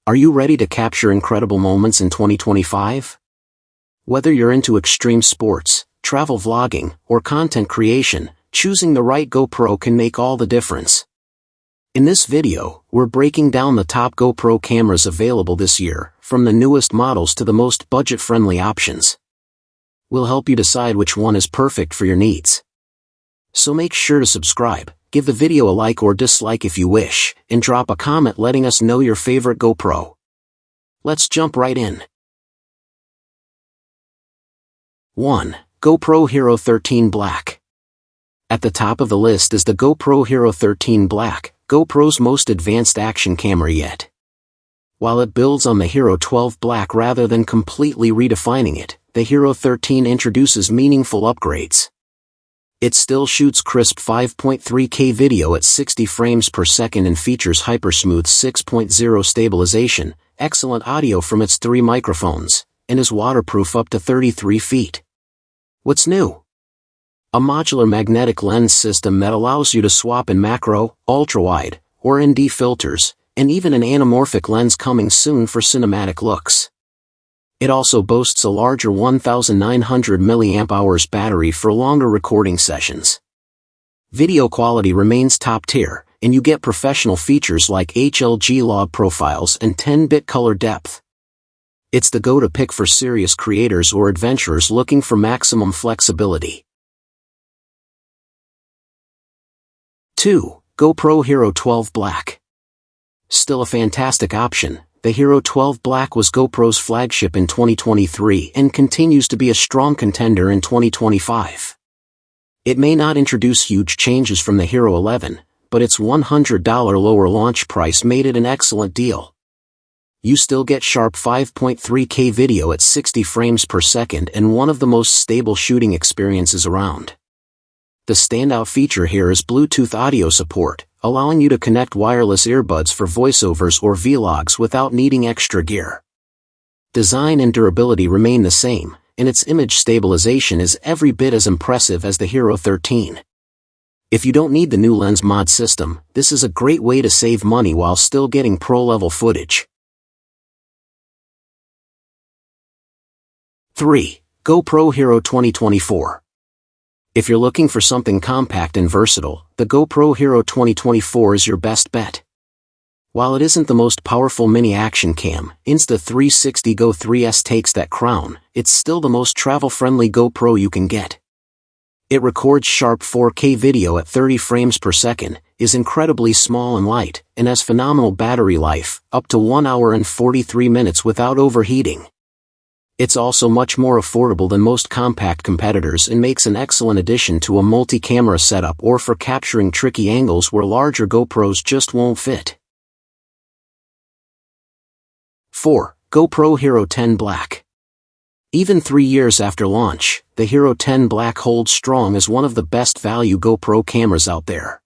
Are you ready to capture incredible moments in 2025? Whether you're into extreme sports, travel vlogging, or content creation, choosing the right GoPro can make all the difference. In this video, we're breaking down the top GoPro cameras available this year, from the newest models to the most budget-friendly options. We'll help you decide which one is perfect for your needs. So make sure to subscribe, give the video a like or dislike if you wish, and drop a comment letting us know your favorite GoPro. Let's jump right in. 1. GoPro Hero 13 Black. At the top of the list is the GoPro Hero 13 Black, GoPro's most advanced action camera yet. While it builds on the Hero 12 Black rather than completely redefining it, the Hero 13 introduces meaningful upgrades. It still shoots crisp 5.3K video at 60 frames per second and features hypersmooth 6.0 stabilization, excellent audio from its 3 microphones, and is waterproof up to 33 feet. What's new? A modular magnetic lens system that allows you to swap in macro, ultrawide, or ND filters, and even an anamorphic lens coming soon for cinematic looks. It also boasts a larger 1900 mAh battery for longer recording sessions. Video quality remains top tier, and you get professional features like HLG log profiles and 10-bit color depth. It's the go-to pick for serious creators or adventurers looking for maximum flexibility. 2. GoPro Hero 12 Black. Still a fantastic option, the Hero 12 Black was GoPro's flagship in 2023 and continues to be a strong contender in 2025. It may not introduce huge changes from the Hero 11, but its $100 lower launch price made it an excellent deal. You still get sharp 5.3K video at 60 frames per second and one of the most stable shooting experiences around. The standout feature here is Bluetooth audio support, allowing you to connect wireless earbuds for voiceovers or vlogs without needing extra gear. Design and durability remain the same, and its image stabilization is every bit as impressive as the Hero 13. If you don't need the new lens mod system, this is a great way to save money while still getting pro-level footage. 3. GoPro Hero 2024. If you're looking for something compact and versatile, the GoPro Hero 2024 is your best bet. While it isn't the most powerful mini action cam, Insta360 Go 3S takes that crown, it's still the most travel-friendly GoPro you can get. It records sharp 4K video at 30 frames per second, is incredibly small and light, and has phenomenal battery life, up to 1 hour and 43 minutes without overheating. It's also much more affordable than most compact competitors and makes an excellent addition to a multi-camera setup or for capturing tricky angles where larger GoPros just won't fit. 4. GoPro Hero 10 Black. Even 3 years after launch, the Hero 10 Black holds strong as one of the best value GoPro cameras out there.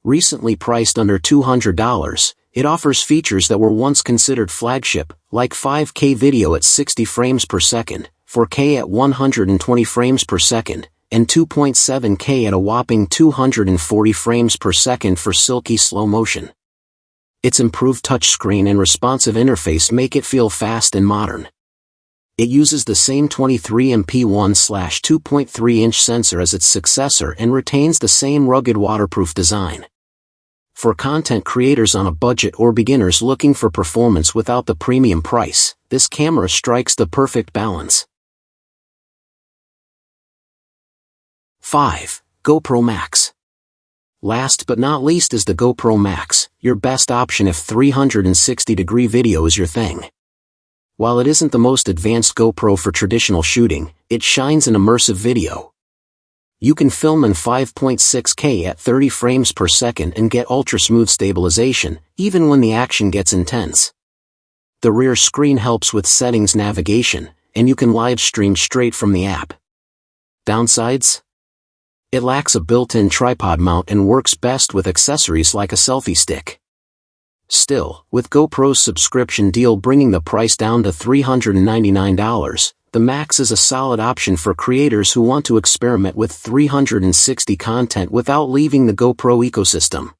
Recently priced under $200, it offers features that were once considered flagship, like 5K video at 60 frames per second, 4K at 120 frames per second, and 2.7K at a whopping 240 frames per second for silky slow motion. Its improved touchscreen and responsive interface make it feel fast and modern. It uses the same 23MP 1/2.3-inch sensor as its successor and retains the same rugged waterproof design. For content creators on a budget or beginners looking for performance without the premium price, this camera strikes the perfect balance. 5. GoPro Max. Last but not least is the GoPro Max, your best option if 360-degree video is your thing. While it isn't the most advanced GoPro for traditional shooting, it shines in immersive video. You can film in 5.6K at 30 frames per second and get ultra-smooth stabilization, even when the action gets intense. The rear screen helps with settings navigation, and you can live stream straight from the app. Downsides? It lacks a built-in tripod mount and works best with accessories like a selfie stick. Still, with GoPro's subscription deal bringing the price down to $399, the Max is a solid option for creators who want to experiment with 360 content without leaving the GoPro ecosystem.